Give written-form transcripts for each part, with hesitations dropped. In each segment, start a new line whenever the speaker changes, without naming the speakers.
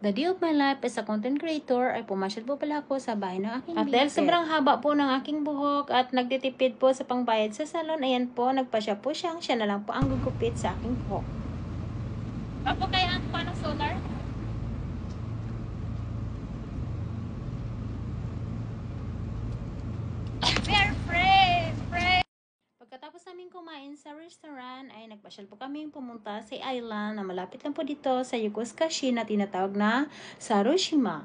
The day of my life as a content creator ay pumasyal po pala ako sa bahay ng aking At dahil sobrang haba po ng aking buhok at nagtitipid po sa pangbayad sa salon, ayan po, nagpasya po siya na lang po ang gugupit sa aking buhok. Apo kaya ang panang solar? We're free! Pagkatapos namin kumain sa restaurant, ay nagpasyal po kami pumunta sa island na malapit lang po dito sa Yokosuka-shi na tinatawag na Sarushima.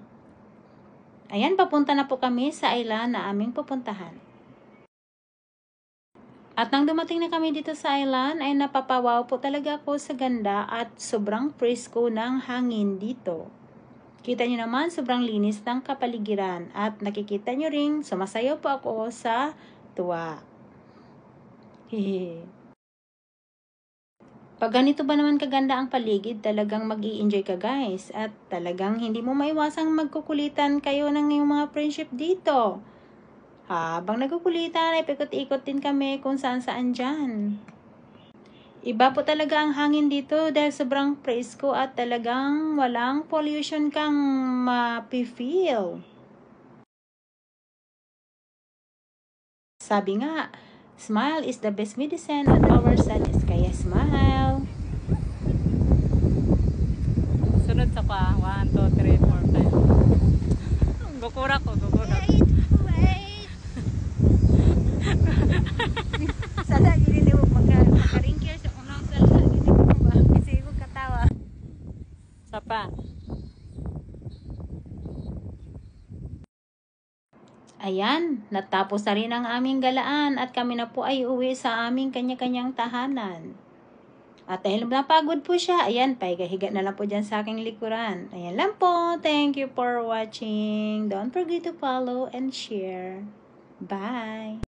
Ayan, papunta na po kami sa island na aming pupuntahan. At nang dumating na kami dito sa island, ay napapawaw po talaga ako sa ganda at sobrang presko ng hangin dito. Kita nyo naman, sobrang linis ng kapaligiran at nakikita nyo ring sumasayaw po ako sa tuwa. Hehe. Pag ganito ba naman kaganda ang paligid, talagang mag-i-enjoy ka guys. At talagang hindi mo maiwasang magkukulitan kayo ng iyong mga friendship dito. Habang nagkukulitan, ay pikot-ikot din kami kung saan-saan dyan. Iba po talaga ang hangin dito dahil sobrang presko at talagang walang pollution kang mapifeel. Sabi nga, smile is the best medicine of our sadness. Kaya smile.
Sunod sa pa. 1, 2, 3, 4, 5. Gukura ko.
Wait! Sada, hindi mo makaringkil sa unang salsa. Hindi mo ba? Kasi ko katawa.
Sa pa.
Ayan, natapos na rin ang aming galaan at kami na po ay uwi sa aming kanya-kanyang tahanan. At dahil napagod po siya, ayan, pahiga-higa na lang po dyan sa aking likuran. Ayan lang po. Thank you for watching. Don't forget to follow and share. Bye!